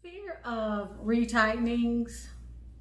Fear of retightenings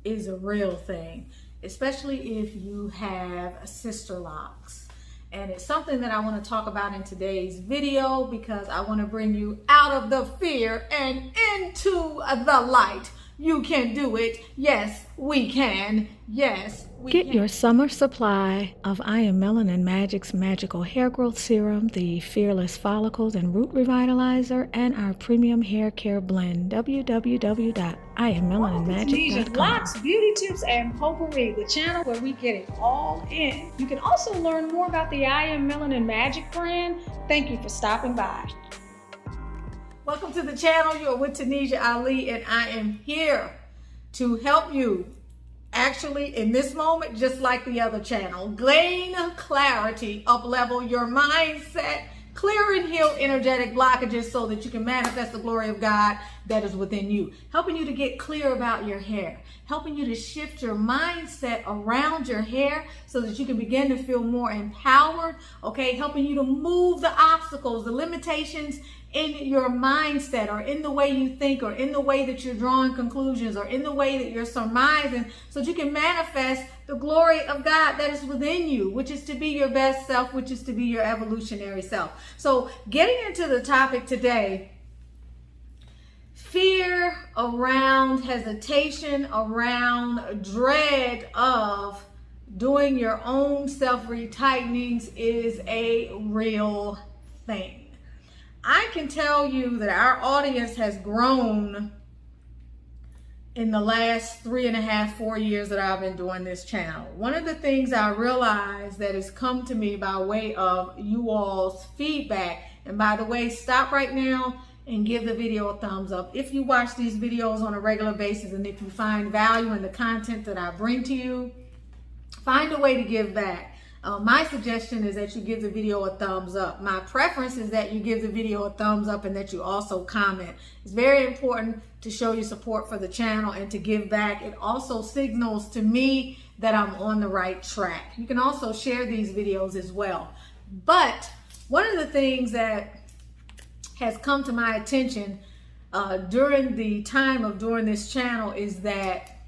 is a real thing, especially if you have Sisterlocks. And it's something that I want to talk about in today's video because I want to bring you out of the fear and into the light. You can do it. Yes, we can. Yes, we can. Get your summer supply of I Am Melanin Magic's Magical Hair Growth Serum, the Fearless Follicles and Root Revitalizer, and our Premium Hair Care Blend. www.IamMelaninMagic.com. Locs, beauty tips, and potpourri, the channel where we get it all in. You can also learn more about the I Am Melanin Magic brand. Thank you for stopping by. Welcome to the channel. You are with Tanisha Ali, and I am here to help you actually in this moment, just like the other channel, gain clarity, up-level your mindset, clear and heal energetic blockages so that you can manifest the glory of God that is within you. Helping you to get clear about your hair, helping you to shift your mindset around your hair so that you can begin to feel more empowered, okay? Helping you to move the obstacles, the limitations in your mindset, or in the way you think, or in the way that you're drawing conclusions, or in the way that you're surmising, so that you can manifest the glory of God that is within you, which is to be your best self, which is to be your evolutionary self. So getting into the topic today, fear around hesitation, around dread of doing your own self-retightenings is a real thing. I can tell you that our audience has grown in the last 3.5, 4 years that I've been doing this channel. One of the things I realized that has come to me by way of you all's feedback, and by the way, stop right now and give the video a thumbs up. If you watch these videos on a regular basis and if you find value in the content that I bring to you, find a way to give back. My suggestion is that you give the video a thumbs up. My preference is that you give the video a thumbs up and that you also comment. It's very important to show your support for the channel and to give back. It also signals to me that I'm on the right track. You can also share these videos as well. But one of the things that has come to my attention during the time of doing this channel is that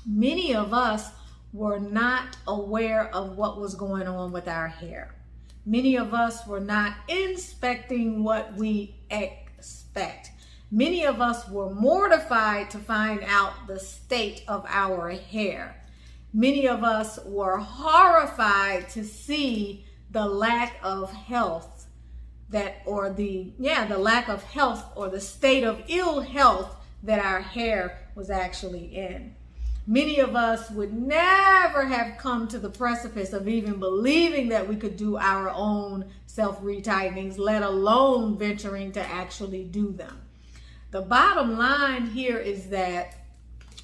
many of us were not aware of what was going on with our hair. Many of us were not inspecting what we expect. Many of us were mortified to find out the state of our hair. Many of us were horrified to see the lack of health the lack of health, or the state of ill health that our hair was actually in. Many of us would never have come to the precipice of even believing that we could do our own self-retightenings, let alone venturing to actually do them. The bottom line here is that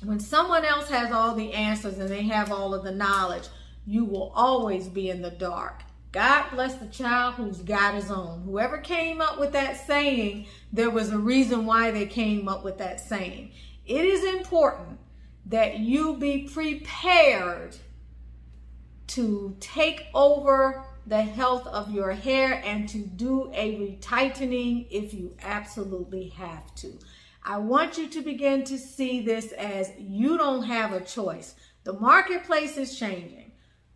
when someone else has all the answers and they have all of the knowledge, you will always be in the dark. God bless the child who's got his own. Whoever came up with that saying, there was a reason why they came up with that saying. It is important that you be prepared to take over the health of your hair and to do a retightening if you absolutely have to. I want you to begin to see this as you don't have a choice. The marketplace is changing.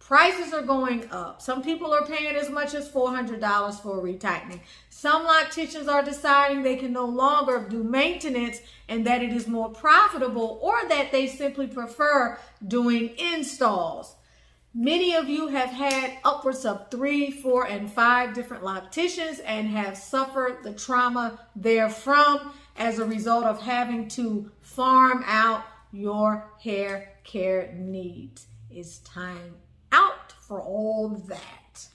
Prices are going up. Some people are paying as much as $400 for a retightening. Some locticians are deciding they can no longer do maintenance and that it is more profitable, or that they simply prefer doing installs. Many of you have had upwards of 3, 4, and 5 different locticians and have suffered the trauma therefrom as a result of having to farm out your hair care needs. It's time out for all that.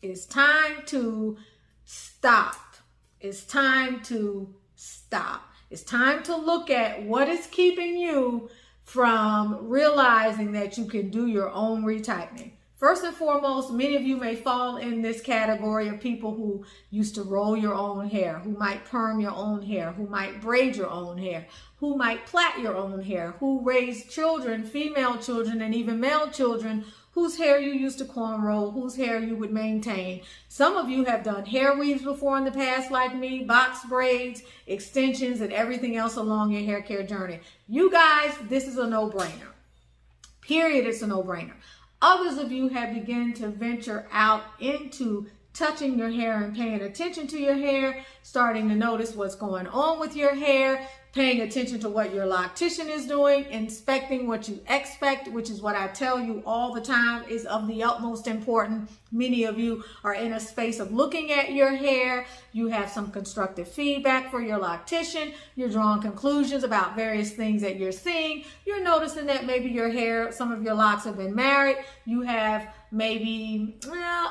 It's time to stop. It's time to stop. It's time to look at what is keeping you from realizing that you can do your own retightening. First and foremost, many of you may fall in this category of people who used to roll your own hair, who might perm your own hair, who might braid your own hair, who might plait your own hair, who raised children, female children, and even male children whose hair you used to cornrow, whose hair you would maintain. Some of you have done hair weaves before in the past like me, box braids, extensions, and everything else along your hair care journey. You guys, this is a no-brainer. Period, it's a no-brainer. Others of you have begun to venture out into touching your hair and paying attention to your hair, starting to notice what's going on with your hair, paying attention to what your loctician is doing, inspecting what you expect, which is what I tell you all the time is of the utmost importance. Many of you are in a space of looking at your hair. You have some constructive feedback for your loctician. You're drawing conclusions about various things that you're seeing. You're noticing that maybe your hair, some of your locks have been married. You have maybe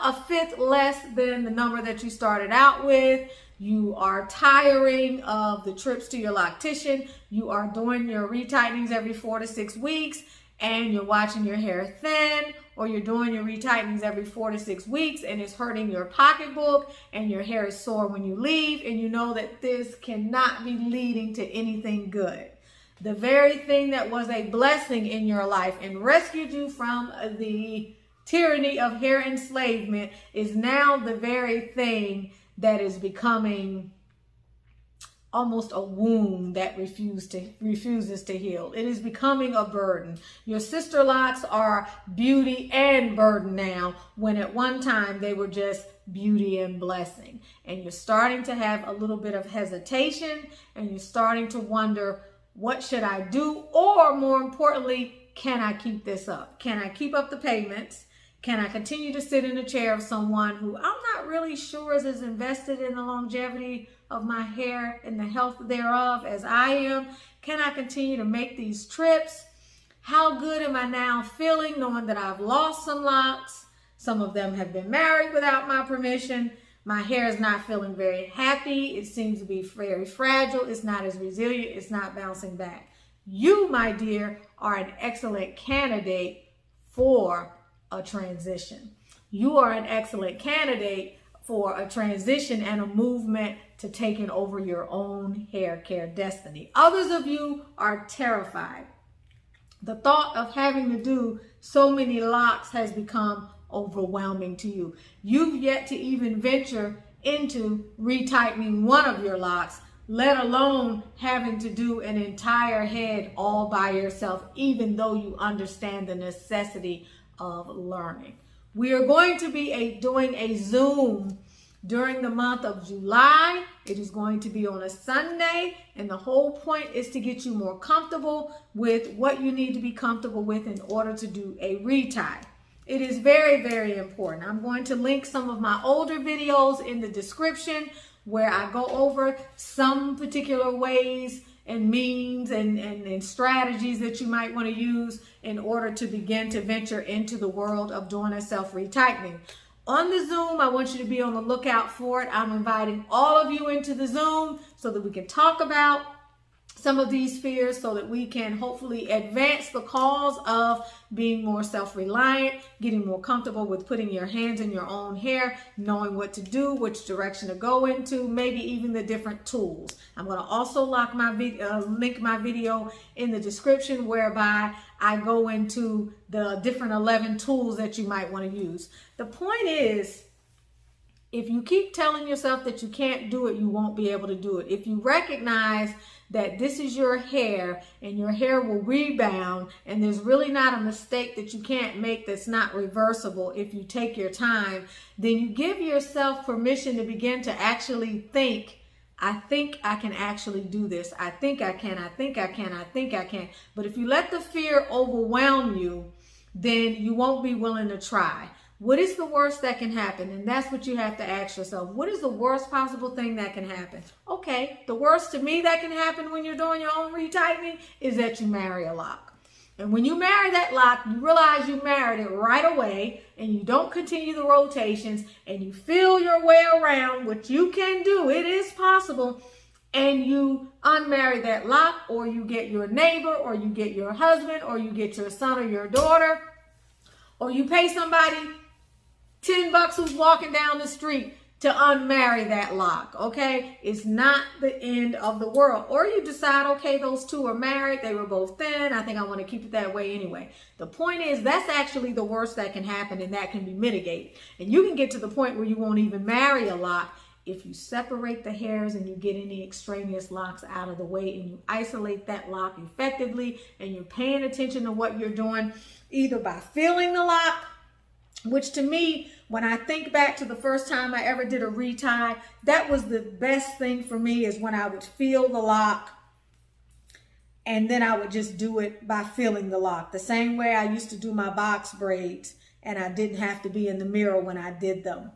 a fifth less than the number that you started out with. You are tiring of the trips to your loctician. You are doing your retightenings every 4 to 6 weeks and you're watching your hair thin, or you're doing your retightenings every 4 to 6 weeks and it's hurting your pocketbook and your hair is sore when you leave, and you know that this cannot be leading to anything good. The very thing that was a blessing in your life and rescued you from the tyranny of hair enslavement is now the very thing that is becoming almost a wound that refuses to heal. It is becoming a burden. Your Sisterlocks are beauty and burden now, when at one time they were just beauty and blessing. And you're starting to have a little bit of hesitation, and you're starting to wonder, what should I do? Or more importantly, can I keep this up? Can I keep up the payments? Can I continue to sit in the chair of someone who I'm not really sure is as invested in the longevity of my hair and the health thereof as I am? Can I continue to make these trips? How good am I now feeling knowing that I've lost some locks? Some of them have been married without my permission. My hair is not feeling very happy. It seems to be very fragile. It's not as resilient. It's not bouncing back. You, my dear, are an excellent candidate for a transition. You are an excellent candidate for a transition and a movement to taking over your own hair care destiny. Others of you are terrified. The thought of having to do so many locks has become overwhelming to you. You've yet to even venture into retightening one of your locks, let alone having to do an entire head all by yourself, even though you understand the necessity of learning. We are going to be doing a Zoom during the month of July. It is going to be on a Sunday, and the whole point is to get you more comfortable with what you need to be comfortable with in order to do a retie. It is very, very important. I'm going to link some of my older videos in the description where I go over some particular ways and means and strategies that you might want to use in order to begin to venture into the world of doing a self-retightening. On the Zoom, I want you to be on the lookout for it. I'm inviting all of you into the Zoom so that we can talk about some of these fears, so that we can hopefully advance the cause of being more self-reliant, getting more comfortable with putting your hands in your own hair, knowing what to do, which direction to go into, maybe even the different tools. I'm going to also link my video in the description, whereby I go into the different 11 tools that you might want to use. The point is, if you keep telling yourself that you can't do it, you won't be able to do it. If you recognize that this is your hair and your hair will rebound, and there's really not a mistake that you can't make that's not reversible if you take your time, then you give yourself permission to begin to actually think, I think I can actually do this. I think I can. I think I can. I think I can. But if you let the fear overwhelm you, then you won't be willing to try. What is the worst that can happen? And that's what you have to ask yourself. What is the worst possible thing that can happen? Okay, the worst to me that can happen when you're doing your own retightening is that you marry a lock. And when you marry that lock, you realize you married it right away, and you don't continue the rotations, and you feel your way around, which you can do. It is possible. And you unmarry that lock, or you get your neighbor, or you get your husband, or you get your son or your daughter, or you pay somebody $10 who's walking down the street to unmarry that lock, okay? It's not the end of the world. Or you decide, okay, those two are married, they were both thin, I think I want to keep it that way anyway. The point is, that's actually the worst that can happen, and that can be mitigated. And you can get to the point where you won't even marry a lock if you separate the hairs and you get any extraneous locks out of the way, and you isolate that lock effectively, and you're paying attention to what you're doing, either by feeling the lock, which to me, when I think back to the first time I ever did a retie, that was the best thing for me, is when I would feel the lock and then I would just do it by feeling the lock. The same way I used to do my box braids, and I didn't have to be in the mirror when I did them.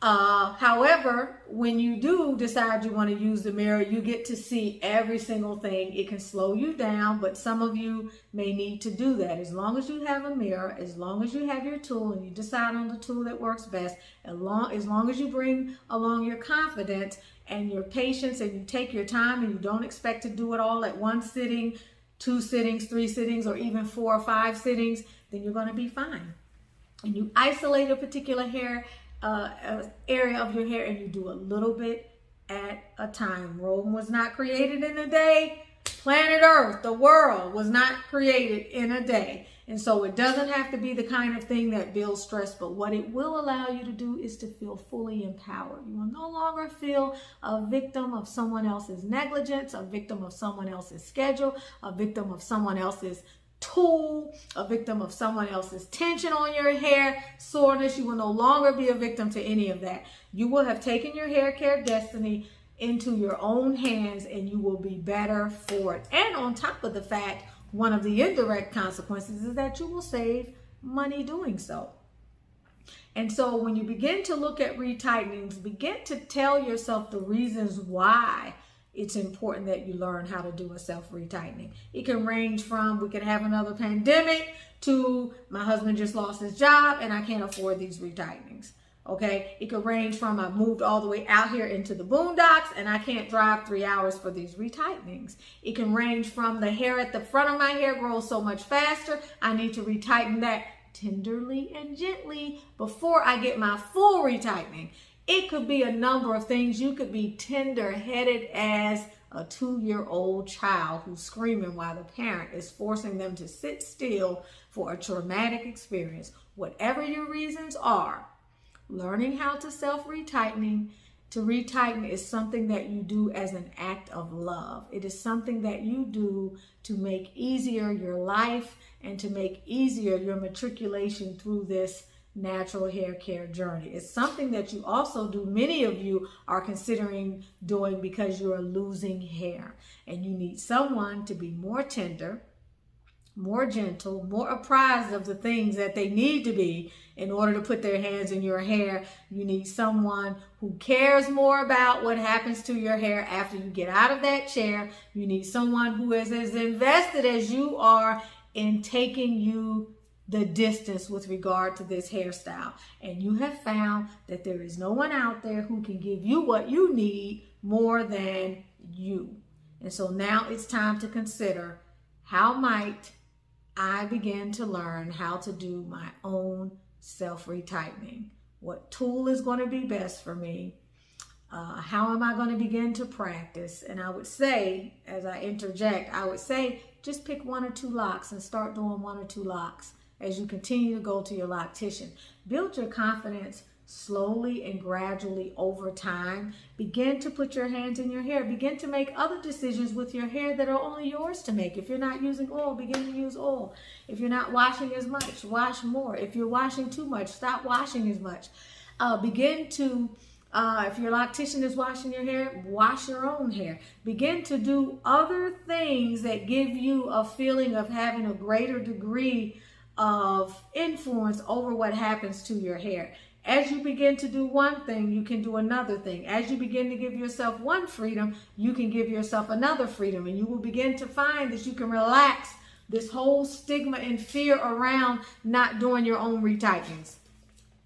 However, when you do decide you want to use the mirror, you get to see every single thing. It can slow you down, but some of you may need to do that. As long as you have a mirror, as long as you have your tool and you decide on the tool that works best, as long as you bring along your confidence and your patience, and you take your time and you don't expect to do it all at one sitting, 2 sittings, 3 sittings, or even 4 or 5 sittings, then you're going to be fine. And you isolate a particular hair area of your hair, and you do a little bit at a time. Rome was not created in a day. Planet Earth, the world, was not created in a day. And so it doesn't have to be the kind of thing that builds stress, but what it will allow you to do is to feel fully empowered. You will no longer feel a victim of someone else's negligence, a victim of someone else's schedule, a victim of someone else's tool, a victim of someone else's tension on your hair, soreness. You will no longer be a victim to any of that. You will have taken your hair care destiny into your own hands, and you will be better for it. And on top of the fact, one of the indirect consequences is that you will save money doing so. And so when you begin to look at retightenings, begin to tell yourself the reasons why it's important that you learn how to do a self-retightening. It can range from, we could have another pandemic, to my husband just lost his job and I can't afford these retightenings. Okay, it could range from, I've moved all the way out here into the boondocks and I can't drive 3 hours for these retightenings. It can range from, the hair at the front of my hair grows so much faster, I need to retighten that tenderly and gently before I get my full retightening. It could be a number of things. You could be tender-headed as a 2-year-old child who's screaming while the parent is forcing them to sit still for a traumatic experience. Whatever your reasons are, learning how to retighten is something that you do as an act of love. It is something that you do to make easier your life and to make easier your matriculation through this natural hair care journey. It's something that you also do, many of you are considering doing because you are losing hair and you need someone to be more tender, more gentle, more apprised of the things that they need to be in order to put their hands in your hair. You need someone who cares more about what happens to your hair after you get out of that chair. You need someone who is as invested as you are in taking you the distance with regard to this hairstyle. And you have found that there is no one out there who can give you what you need more than you. And so now it's time to consider, how might I begin to learn how to do my own self-retightening? What tool is going to be best for me? How am I going to begin to practice? And I would say, as I interject, I would say just pick 1 or 2 locks and start doing 1 or 2 locks as you continue to go to your loctician. Build your confidence slowly and gradually over time. Begin to put your hands in your hair. Begin to make other decisions with your hair that are only yours to make. If you're not using oil, begin to use oil. If you're not washing as much, wash more. If you're washing too much, stop washing as much. Begin to, if your loctician is washing your hair, wash your own hair. Begin to do other things that give you a feeling of having a greater degree of influence over what happens to your hair. As you begin to do one thing, you can do another thing. As you begin to give yourself one freedom, you can give yourself another freedom, and you will begin to find that you can relax this whole stigma and fear around not doing your own retightenings.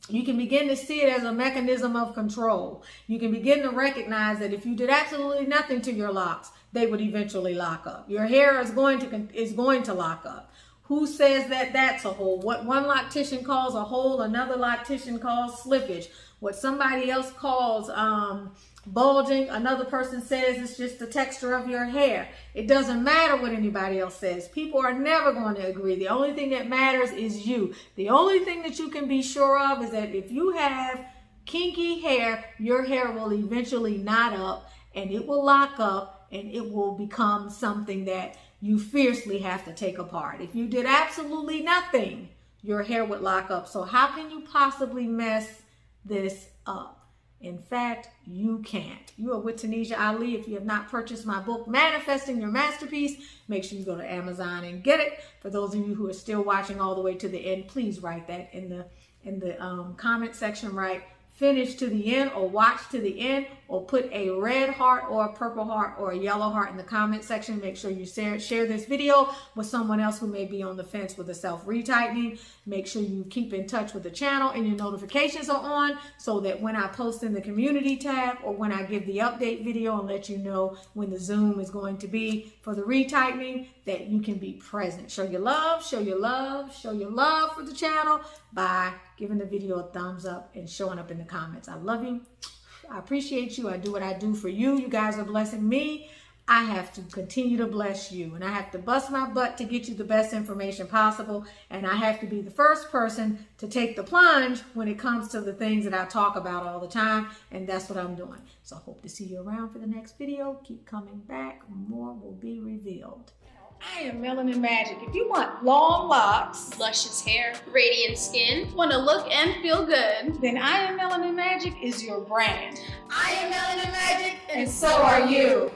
You can begin to see it as a mechanism of control. You can begin to recognize that if you did absolutely nothing to your locks, they would eventually lock up. Your hair is going to lock up. Who says that that's a hole? What one loctician calls a hole, another loctician calls slippage. What somebody else calls bulging, another person says it's just the texture of your hair. It doesn't matter what anybody else says. People are never going to agree. The only thing that matters is you. The only thing that you can be sure of is that if you have kinky hair, your hair will eventually knot up and it will lock up and it will become something that you fiercely have to take apart. If you did absolutely nothing, your hair would lock up. So how can you possibly mess this up? In fact, you can't. You are with Tanisha Ali. If you have not purchased my book, Manifesting Your Masterpiece, make sure you go to Amazon and get it. For those of you who are still watching all the way to the end, please write that in the comment section, right? Finish to the end or watch to the end, or put a red heart or a purple heart or a yellow heart in the comment section. Make sure you share this video with someone else who may be on the fence with a self-retightening. Make sure you keep in touch with the channel and your notifications are on, so that when I post in the community tab or when I give the update video and let you know when the Zoom is going to be for the retightening, that you can be present. Show your love, show your love, show your love for the channel by giving the video a thumbs up and showing up in the comments. I love you. I appreciate you. I do what I do for you. You guys are blessing me. I have to continue to bless you, and I have to bust my butt to get you the best information possible, and I have to be the first person to take the plunge when it comes to the things that I talk about all the time, and that's what I'm doing. So I hope to see you around for the next video. Keep coming back. More will be revealed. I am Melanin Magic. If you want long locks, luscious hair, radiant skin, want to look and feel good, then I Am Melanin Magic is your brand. I Am Melanin Magic, And so are you.